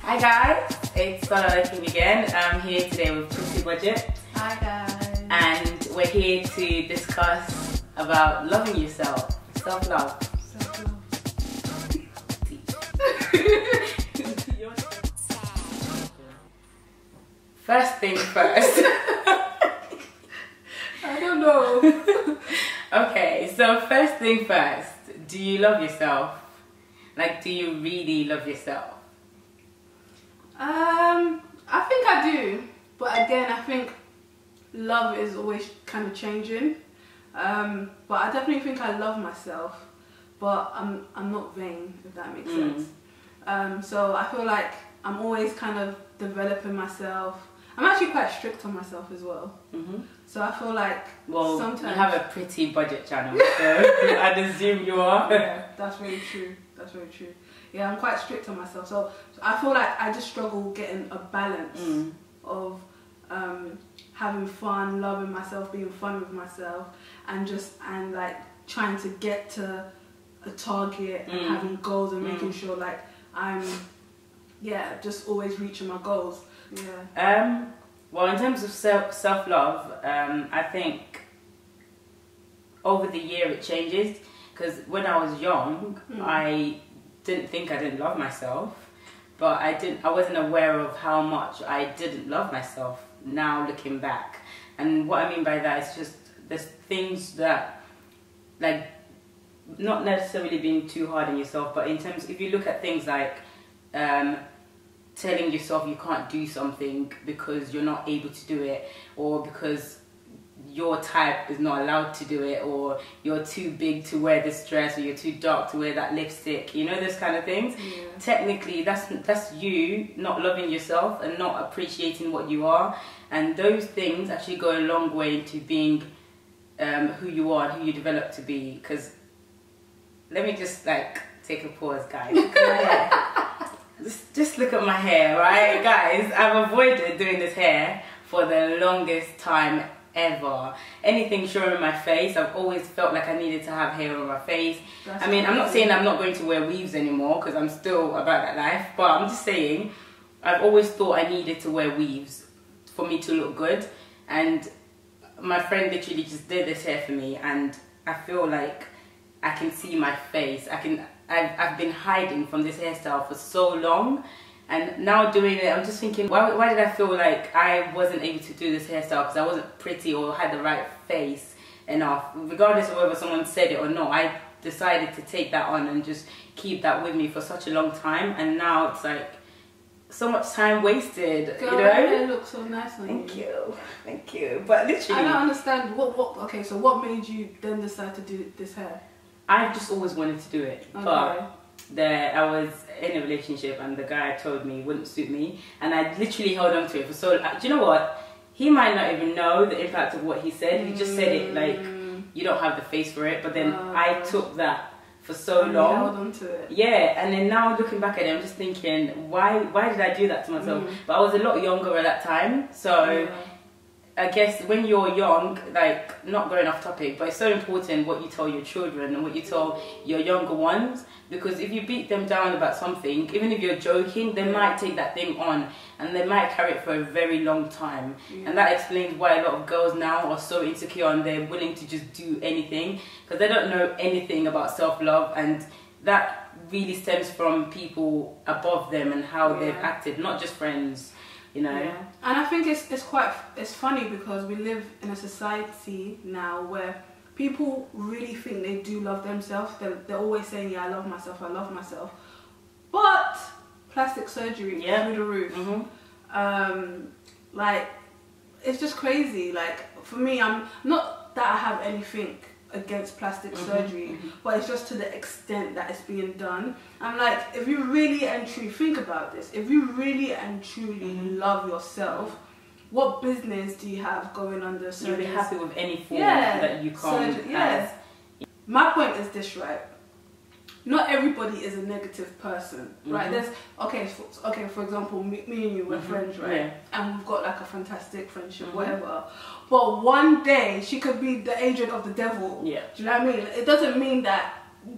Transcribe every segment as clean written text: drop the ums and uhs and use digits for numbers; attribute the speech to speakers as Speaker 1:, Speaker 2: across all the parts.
Speaker 1: Hi guys, it's Latifat again. I'm here today with Pretty Budget.
Speaker 2: Hi guys.
Speaker 1: And we're here to discuss about loving yourself, self-love.
Speaker 2: Self-love.
Speaker 1: First thing first.
Speaker 2: I don't know.
Speaker 1: Okay, so first thing first, do you love yourself? Like, do you really love yourself?
Speaker 2: I think I do, but again, I think love is always kind of changing. But I definitely think I love myself, but I'm not vain, if that makes sense. So I feel like I'm always kind of developing myself. I'm actually quite strict on myself as well. So I feel like sometimes
Speaker 1: you have a Pretty Budget channel, so I'd assume you are.
Speaker 2: Yeah, that's very true. That's very true. Yeah, I'm quite strict on myself. So I feel like I just struggle getting a balance of having fun, loving myself, being fun with myself, and like trying to get to a target and having goals and making sure like I'm just always reaching my goals. Yeah.
Speaker 1: Well, in terms of self-love, I think over the year it changes, because when I was young, I didn't think I didn't love myself, but I wasn't aware of how much I didn't love myself now looking back. And what I mean by that is just there's things that, like, not necessarily being too hard on yourself, but in terms, if you look at things like telling yourself you can't do something because you're not able to do it, or because your type is not allowed to do it, or you're too big to wear this dress, or you're too dark to wear that lipstick, you know, those kind of things. Technically that's you not loving yourself and not appreciating what you are, and those things actually go a long way into being who you are and who you develop to be. Because let me just like take a pause, guys. Just look at my hair, right? Guys, I've avoided doing this hair for the longest time ever. Anything showing my face, I've always felt like I needed to have hair on my face. I mean, I'm not saying I'm not going to wear weaves anymore, because I'm still about that life, but I'm just saying I've always thought I needed to wear weaves for me to look good. And my friend literally just did this hair for me, and I feel like I can see my face. I've been hiding from this hairstyle for so long, and now doing it, I'm just thinking, why did I feel like I wasn't able to do this hairstyle? Because I wasn't pretty or had the right face enough. Regardless of whether someone said it or not, I decided to take that on and just keep that with me for such a long time, and now it's like so much time wasted.
Speaker 2: Girl,
Speaker 1: you know?
Speaker 2: your hair looks so nice on you.
Speaker 1: Thank you. But literally,
Speaker 2: I don't understand okay, so what made you then decide to do this hair?
Speaker 1: I've just always wanted to do it, but I was in a relationship and the guy told me it wouldn't suit me, and I literally held on to it for so long. Do you know what? He might not even know the impact of what he said. He just said it like, you don't have the face for it. But then I took that for so long.
Speaker 2: Held on to it.
Speaker 1: Yeah, and then now looking back at it, I'm just thinking, why did I do that to myself? But I was a lot younger at that time, so I guess when you're young, like, not going off topic, but it's so important what you tell your children and what you tell your younger ones, because if you beat them down about something, even if you're joking, they might take that thing on and they might carry it for a very long time. And that explains why a lot of girls now are so insecure and they're willing to just do anything, because they don't know anything about self-love, and that really stems from people above them and how they've acted, not just friends. You know?
Speaker 2: Yeah. And I think it's funny because we live in a society now where people really think they do love themselves. They're always saying, yeah, I love myself. But plastic surgery through the roof. Like, it's just crazy. Like, for me, I'm not that I have anything against plastic surgery, but it's just to the extent that it's being done. I'm like, if you really and truly think about this, if you really and truly love yourself, what business do you have going under surgery?
Speaker 1: You'll be happy with any form that you come as.
Speaker 2: My point is this, right? Not everybody is a negative person, right? There's for example, me and you were friends, right? And we've got like a fantastic friendship, whatever. But one day she could be the agent of the devil. Yeah. Do you know what I mean? It doesn't mean that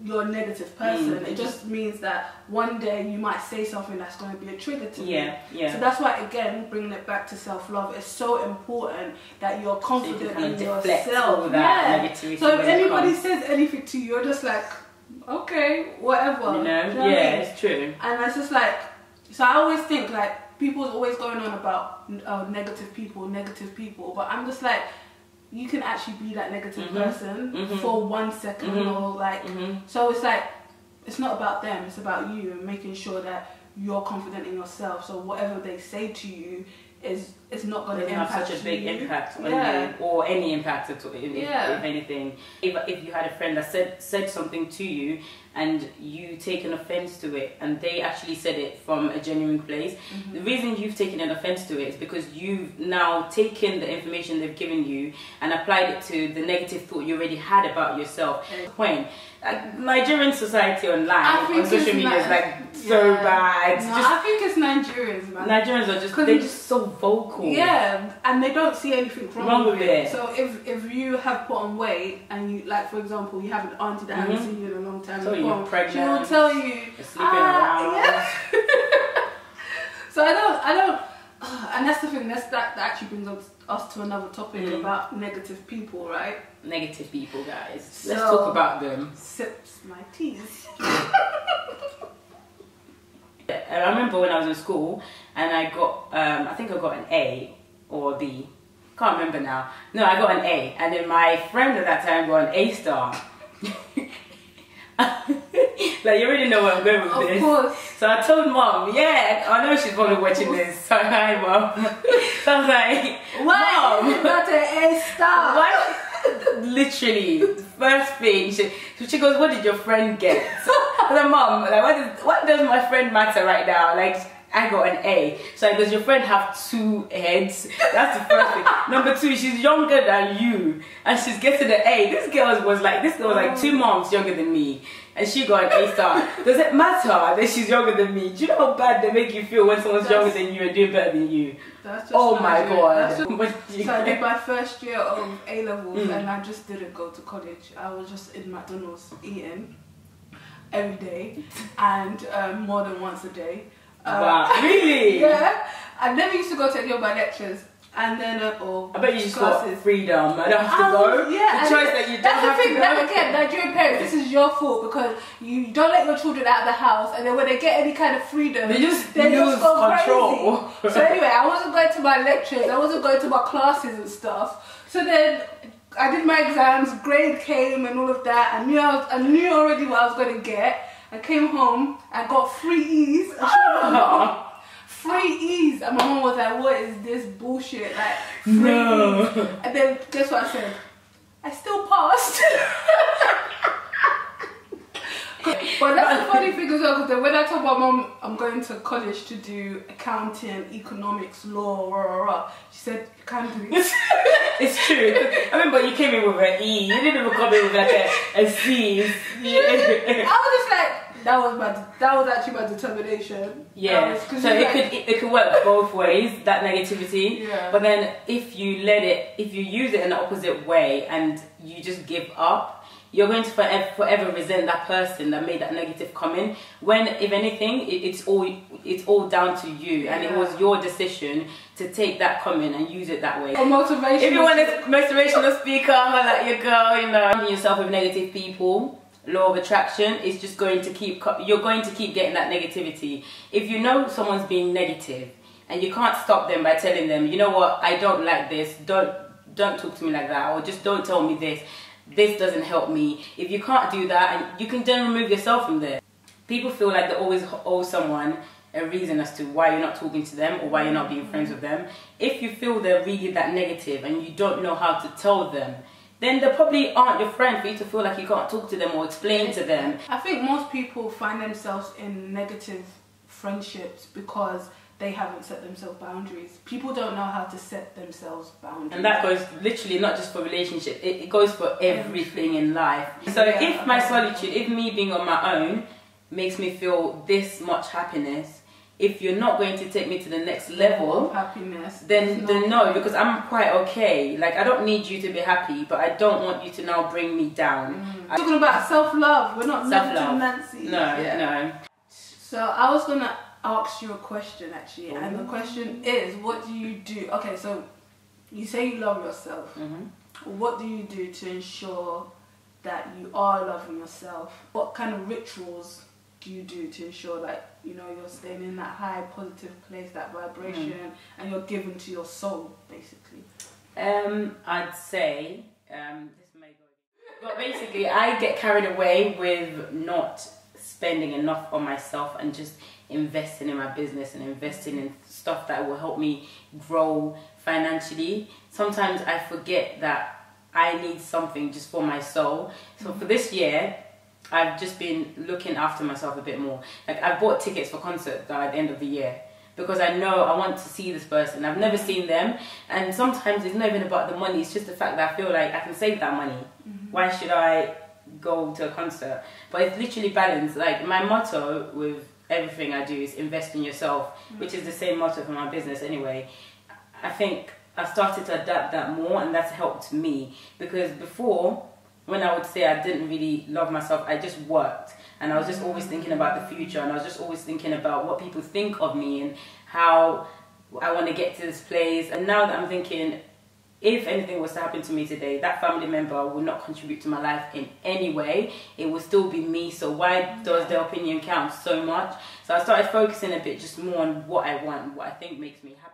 Speaker 2: you're a negative person. It just means that one day you might say something that's going to be a trigger to me. So that's why, again, bringing it back to self-love, it's so important that you're confident in yourself. So if anybody says anything to you, you're just like, okay, whatever.
Speaker 1: You know? It's true.
Speaker 2: And it's just like, so I always think like people's always going on about negative people, but I'm just like, you can actually be that negative person for 1 second or like, so it's like, it's not about them, it's about you and making sure that you're confident in yourself. So whatever they say to you is not going to impact
Speaker 1: such a big impact on you, or any impact at all, if anything. If you had a friend that said something to you and you take an offense to it, and they actually said it from a genuine place, the reason you've taken an offense to it is because you've now taken the information they've given you and applied it to the negative thought you already had about yourself. Point. Nigerian society online on social media is like so bad.
Speaker 2: No, I think it's Nigerians, man.
Speaker 1: Nigerians are they're just so vocal.
Speaker 2: Yeah, and they don't see anything wrong with it. So if you have put on weight and you, like for example, you have an auntie that hasn't seen you in a long time,
Speaker 1: so you're pregnant,
Speaker 2: she will tell you
Speaker 1: you're sleeping around.
Speaker 2: Yeah. So I don't, and that's the thing. That actually brings us to another topic about negative people, right?
Speaker 1: Negative people, guys. So, let's talk about them.
Speaker 2: Sips my teas.
Speaker 1: I remember when I was in school and I got, I think I got an A or a B. Can't remember now. No, I got an A. And then my friend at that time got an A star. Like, you already know where I'm going with this. Of course. So I told Mom, I know she's probably watching this. So hi, Mom. So I was like, Mom,
Speaker 2: you got an A star.
Speaker 1: Why? Literally, first thing, she goes, what did your friend get? I was like, Mom, like, what does my friend matter right now? Like, I got an A. So like, does your friend have 2 heads? That's the first thing. Number 2, she's younger than you, and she's getting an A. This girl was like 2 months younger than me, and she got an A star. Does it matter that she's younger than me? Do you know how bad they make you feel when someone's younger than you and doing better than you?
Speaker 2: That's just
Speaker 1: oh my god.
Speaker 2: So I did my first year of A levels and I just didn't go to college. I was just in McDonald's eating every day and more than once a day.
Speaker 1: Wow, really?
Speaker 2: Yeah. I never used to go to any of my lectures. And then,
Speaker 1: I bet you just got freedom. I don't have to go.
Speaker 2: Yeah,
Speaker 1: the choice that you don't have to go.
Speaker 2: That, again, Nigerian parents, this is your fault because you don't let your children out of the house, and then when they get any kind of freedom,
Speaker 1: they just lose control.
Speaker 2: So anyway, I wasn't going to my lectures, I wasn't going to my classes and stuff. So then I did my exams, grade came and all of that. I knew already what I was going to get. I came home, I got 3 E's. I 3 E's, and my mom was like, what is this bullshit, like 3 E's. And then guess what I said? I still passed. But that's the funny thing as well, because when I told my mom I'm going to college to do accounting, economics, law, she said, you can't do it.
Speaker 1: It's true. I remember you came in with an E, you didn't even come in with like a C.
Speaker 2: I was just like, that was actually my determination.
Speaker 1: Yeah. So it could work both ways, that negativity.
Speaker 2: Yeah.
Speaker 1: But then if you use it in the opposite way and you just give up, you're going to forever resent that person that made that negative comment. When, if anything, it's all down to you, and it was your decision to take that comment and use it that way. If you want a motivational speaker, like your girl, you know, yourself with negative people. Law of attraction is just going to you're going to keep getting that negativity. If you know someone's being negative and you can't stop them by telling them, you know what, I don't like this, don't talk to me like that, or just don't tell me this doesn't help me. If you can't do that, and you can then remove yourself from there. People feel like they always owe someone a reason as to why you're not talking to them or why you're not being friends with them. If you feel they're really that negative and you don't know how to tell them, then they probably aren't your friend for you to feel like you can't talk to them or explain to them.
Speaker 2: I think most people find themselves in negative friendships because they haven't set themselves boundaries. People don't know how to set themselves boundaries.
Speaker 1: And that goes literally not just for relationships, it goes for everything in life. So if my solitude, if me being on my own makes me feel this much happiness, if you're not going to take me to the next level
Speaker 2: of happiness,
Speaker 1: then no, because I'm quite okay. Like, I don't need you to be happy, but I don't want you to now bring me down.
Speaker 2: Talking about self-love, we're not
Speaker 1: Self-love.
Speaker 2: Nancy.
Speaker 1: No.
Speaker 2: So I was gonna ask you a question actually, and the question is, what do you do? Okay, so you say you love yourself. What do you do to ensure that you are loving yourself? What kind of rituals do you do to ensure that, you know, you're staying in that high positive place, that vibration, and you're giving to your soul, basically?
Speaker 1: I'd say this may go, but basically I get carried away with not spending enough on myself and just investing in my business and investing in stuff that will help me grow financially. Sometimes I forget that I need something just for my soul. So for this year, I've just been looking after myself a bit more. Like, I've bought tickets for concerts at the end of the year because I know I want to see this person. I've never seen them, and sometimes it's not even about the money. It's just the fact that I feel like I can save that money. Why should I go to a concert? But it's literally balanced. Like, my motto with everything I do is invest in yourself, which is the same motto for my business anyway. I think I've started to adapt that more, and that's helped me, because before, when I would say I didn't really love myself, I just worked, and I was just always thinking about the future, and I was just always thinking about what people think of me and how I want to get to this place. And now that I'm thinking, if anything was to happen to me today, that family member will not contribute to my life in any way. It will still be me, so why does their opinion count so much? So I started focusing a bit just more on what I want, what I think makes me happy.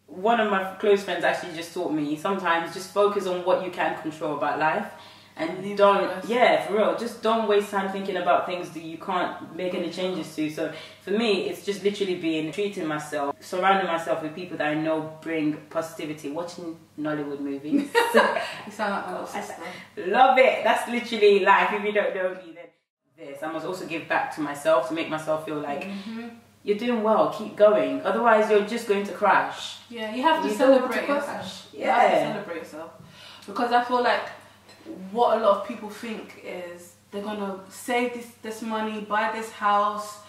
Speaker 1: One of my close friends actually just taught me, sometimes just focus on what you can control about life. And don't, for real, just don't waste time thinking about things that you can't make any changes to. So for me, it's just literally treating myself, surrounding myself with people that I know bring positivity, watching Nollywood movies.
Speaker 2: You sound like my little sister.
Speaker 1: Love it. That's literally life. If you don't know me, then this. I must also give back to myself to make myself feel like you're doing well, keep going. Otherwise, you're just going to crash.
Speaker 2: Yeah, you have to celebrate yourself.
Speaker 1: Yeah.
Speaker 2: You have to celebrate yourself. Because I feel like what a lot of people think is they're gonna save this money, buy this house,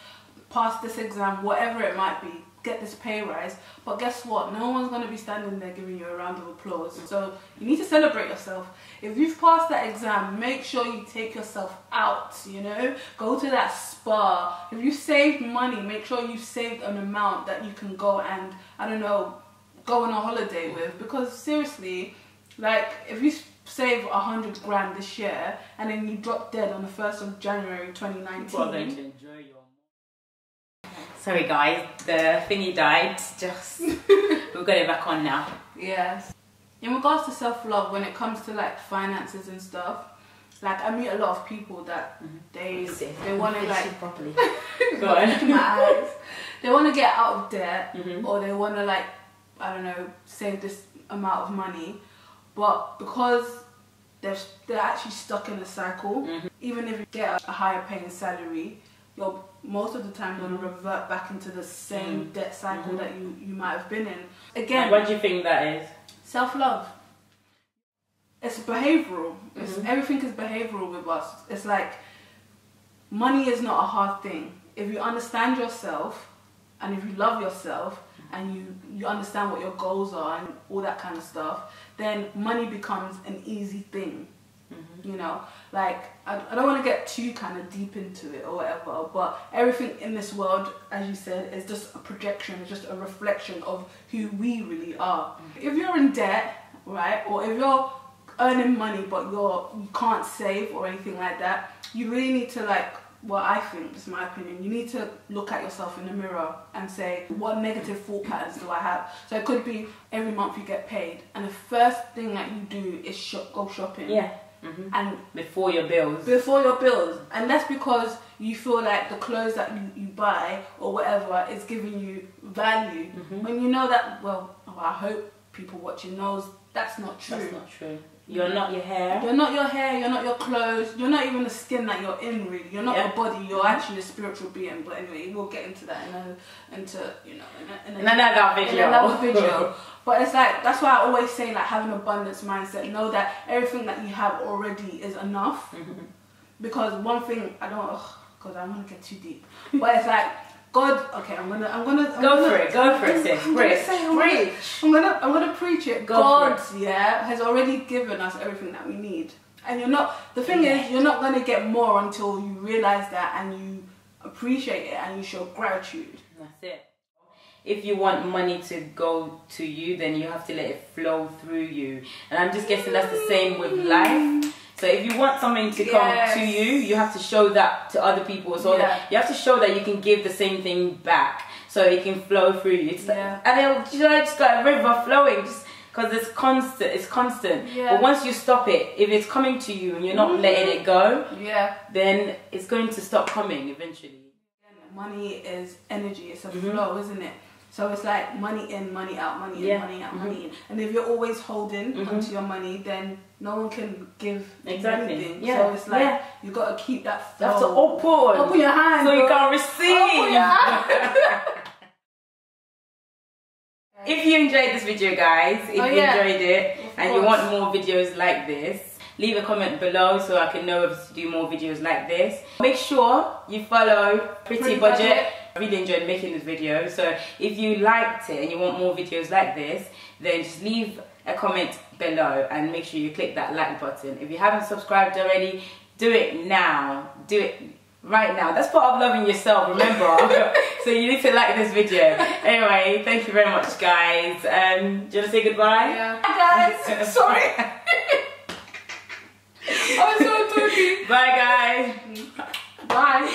Speaker 2: pass this exam, whatever it might be, get this pay rise. But guess what? No one's gonna be standing there giving you a round of applause. So you need to celebrate yourself. If you've passed that exam, make sure you take yourself out, you know? Go to that spa. If you saved money, make sure you saved an amount that you can go and, I don't know, go on a holiday with. Because seriously, like, if you save 100 grand this year and then you drop dead on the 1st of January 2019.
Speaker 1: Well, then to enjoy your... Sorry guys, the thingy died. Just we've got it back on now.
Speaker 2: Yes. In regards to self-love, when it comes to like finances and stuff, like I meet a lot of people that they want to like
Speaker 1: properly.
Speaker 2: Go on. Look in my eyes. They want to get out of debt, or they want to, like, I don't know, save this amount of money. But because they're actually stuck in a cycle, even if you get a higher paying salary, you're most of the time going to revert back into the same debt cycle that you might have been in. Again,
Speaker 1: what do you think that is?
Speaker 2: Self-love. It's behavioural. Everything is behavioural with us. It's like, money is not a hard thing. If you understand yourself and if you love yourself, and you understand what your goals are and all that kind of stuff, then money becomes an easy thing. You know, like, I don't want to get too kind of deep into it or whatever, but everything in this world, as you said, is just a projection, it's just a reflection of who we really are. If you're in debt, right, or if you're earning money but you can't save or anything like that, you really need to, like, well, I think, this is my opinion, you need to look at yourself in the mirror and say, what negative thought patterns do I have? So it could be every month you get paid, and the first thing that you do is go shopping.
Speaker 1: Yeah.
Speaker 2: And
Speaker 1: before your bills.
Speaker 2: Before your bills. And that's because you feel like the clothes that you buy or whatever is giving you value. When you know that, well, I hope people watching knows that's not true.
Speaker 1: That's not true. You're not your hair.
Speaker 2: You're not your hair, you're not your clothes, you're not even the skin that you're in, really. You're not your body, you're actually a spiritual being. But anyway, we'll get into that in another video. But it's like, that's why I always say, like, have an abundance mindset. Know that everything that you have already is enough. Because one thing, because I don't want to get too deep. But it's like, God, okay, I'm gonna
Speaker 1: Go for it, sis.
Speaker 2: I'm gonna preach it. God, yeah, has already given us everything that we need. And you're not, the thing is, you're not gonna get more until you realize that and you appreciate it and you show gratitude.
Speaker 1: That's it. If you want money to go to you, then you have to let it flow through you. And I'm just guessing that's the same with life. So if you want something to come to you, you have to show that to other people as well. You have to show that you can give the same thing back, so it can flow through you. It's and it'll just like a river flowing, just because it's constant. It's constant. But once you stop it, if it's coming to you and you're not letting it go, then it's going to stop coming eventually.
Speaker 2: Money is energy. It's a flow, isn't it? So it's like money in, money out, money in, money out, money in. And if you're always holding onto your money, then no one can give anything. So it's like you got to keep that flow.
Speaker 1: You have to open your hands so you can receive. Open your hands. If you enjoyed this video, guys, if you enjoyed it and you want more videos like this, leave a comment below so I can know if to do more videos like this. Make sure you follow Pretty Budget. I really enjoyed making this video, so if you liked it and you want more videos like this, then just leave a comment below and make sure you click that like button. If you haven't subscribed already, do it now. Do it right now. That's part of loving yourself, remember? So you need to like this video. Anyway, thank you very much, guys. Do you want to say goodbye?
Speaker 2: Bye, guys. Sorry. I was so talky.
Speaker 1: Bye, guys.
Speaker 2: Bye.